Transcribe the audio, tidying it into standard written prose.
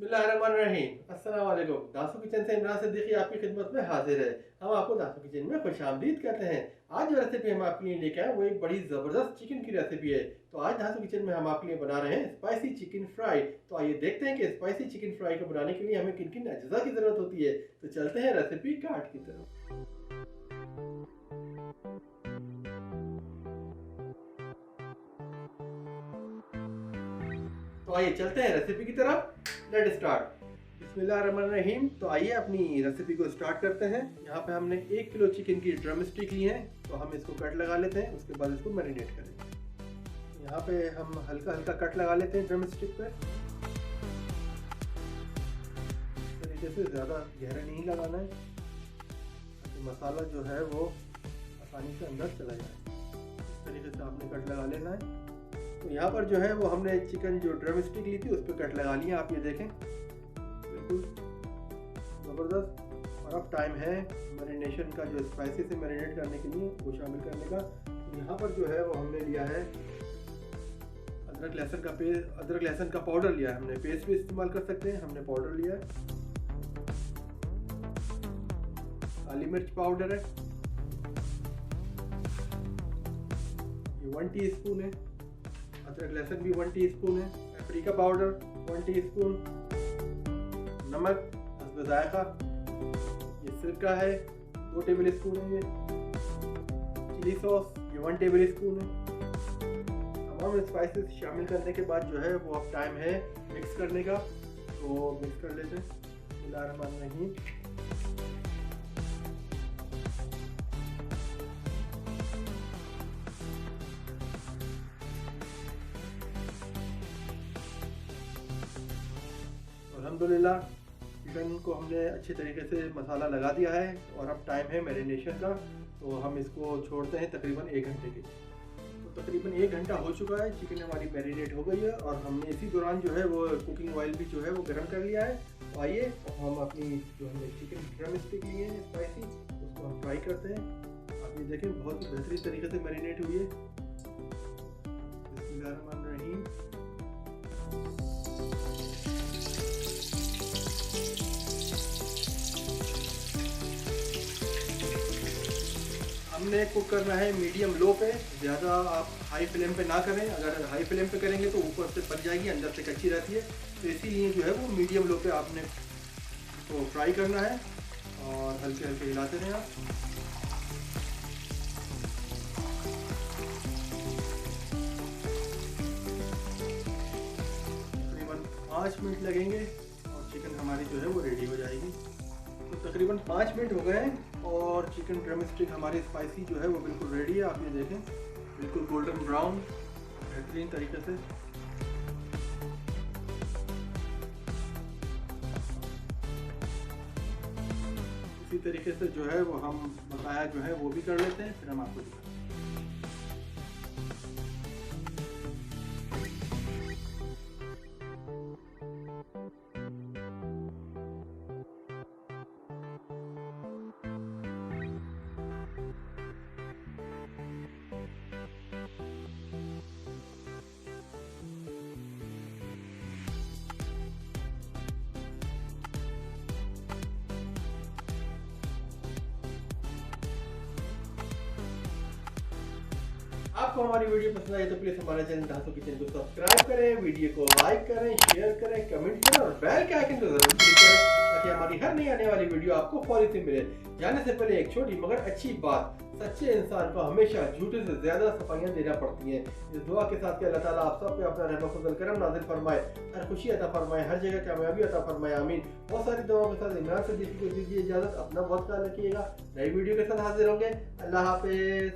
बिस्मिल्लाहिर्रहमानिर्रहीम। अस्सलाम वालेकुम। दासू किचन से इमरान सिद्दीकी आपकी खिदमत में हाजिर है। हम आपको दासू किचन में खुशामदीद कहते हैं। आज जो रेसिपी हम आपके लिए लेके आए वो एक बड़ी ज़बरदस्त चिकन की रेसिपी है। तो आज दासू किचन में हम आपके लिए बना रहे हैं स्पाइसी चिकन फ्राई। तो आइए देखते हैं कि स्पाइसी चिकन फ्राई को बनाने के लिए हमें किन किन अज्जा की ज़रूरत होती है। तो चलते हैं रेसिपी कार्ड की तरफ। तो आइए चलते हैं रेसिपी की तरफ। Let start. बिस्मिल्लाहिर्रहमानिर्रहीम। तो आइए अपनी रेसिपी को स्टार्ट करते हैं। यहाँ पे हमने 1 किलो चिकन की ड्रम स्टिक ली है, तो हम इसको कट लगा लेते हैं। उसके बाद इसको मैरिनेट करेंगे। यहाँ पे हम हल्का हल्का कट लगा लेते हैं ड्रम स्टिक पे। इस तरीके से ज़्यादा गहरा नहीं लगाना है ताकि मसाला जो है वो आसानी से अंदर चला जाए। इस तरीके से आपने कट लगा लेना है। तो यहाँ पर जो है वो हमने चिकन जो ड्रम स्टिक ली थी उस पर कट लगा लिया। आप ये देखें, बिल्कुल ज़बरदस्त। और अब टाइम है मैरिनेशन का, जो स्पाइसी से मैरिनेट करने के लिए वो शामिल करने का। तो यहाँ पर जो है वो हमने लिया है अदरक लहसुन का पाउडर लिया है। हमने पेस्ट भी इस्तेमाल कर सकते हैं, हमने पाउडर लिया है। काली मिर्च पाउडर है, ये 1 टीस्पून है। अदरक लहसुन भी 1 टीस्पून है। Paprika powder 1 teaspoon. नमक हस्ब जायका। ये सिरका है 2 टेबल स्पून है। ये चिली सॉस ये 1 टेबल स्पून है। तमाम स्पाइसेस शामिल करने के बाद जो है वो अब टाइम है मिक्स करने का। तो मिक्स कर लेते हैं। बिस्मिल्लाहिर्रहमानिर्रहीम। अल्हम्दुलिल्लाह चिकन को हमने अच्छे तरीके से मसाला लगा दिया है और अब टाइम है मैरिनेशन का। तो हम इसको छोड़ते हैं तकरीबन 1 घंटे के। तो तकरीबन 1 घंटा हो चुका है, चिकन हमारी मैरिनेट हो गई है और हमने इसी दौरान जो है वो कुकिंग ऑयल भी जो है वो गर्म कर लिया है। तो आइए हम अपनी जो हमने चिकन ड्रम स्टिक लिए हैं स्पाइसी, उसको हम फ्राई करते हैं। आप ये देखें, बहुत ही बेहतरीन तरीके से मैरिनेट हुई है। बिस्मिल्लाहिर्रहमानिर्रहीम। हमने कुक करना है मीडियम लो पे, ज़्यादा आप हाई फ्लेम पे ना करें। अगर हाई फ्लेम पे करेंगे तो ऊपर से पक जाएगी, अंदर से कच्ची रहती है। तो इसीलिए जो है वो मीडियम लो पे आपने तो फ्राई करना है और हल्के हल्के हिलाते रहें आप। तकरीबन 5 मिनट लगेंगे और चिकन हमारी जो है वो रेडी हो जाएगी। तो तकरीबन 5 मिनट हो गए हैं और चिकन ड्रम स्टिक हमारी स्पाइसी जो है वो बिल्कुल रेडी है। आप ये देखें, बिल्कुल गोल्डन ब्राउन बेहतरीन तरीके से। इसी तरीके से जो है वो हम बकाया जो है वो भी कर लेते हैं, फिर हम आपको दिखाते हैं। आपको हमारी वीडियो पसंद आई तो प्लीज हमारे चैनल दासू किचन को सब्सक्राइब करें, वीडियो को लाइक करें, शेयर करें, कमेंट करें और बेल के आइकन को जरूर क्लिक करें ताकि हमारी हर नई आने वाली वीडियो आपको फौरी से मिले। जाने से पहले एक छोटी मगर अच्छी बात, सच्चे इंसान को हमेशा झूठे से ज्यादा सफाइयां देना पड़ती हैं। इस दुआ के साथ कि अल्लाह ताला आप सब पे अपना रहमत फजल करम नाज़िल फरमाए, हर खुशी अता फरमाए, हर जगह कामयाबी अता फरमाए, आमीन। बहुत सारी दुआओं के साथ इमरान सिद्दीकी को दीजिए इजाजत। अपना बहुत ख्याल रखिएगा। नई वीडियो के साथ हाजिर होंगे। अल्लाह हाफिज।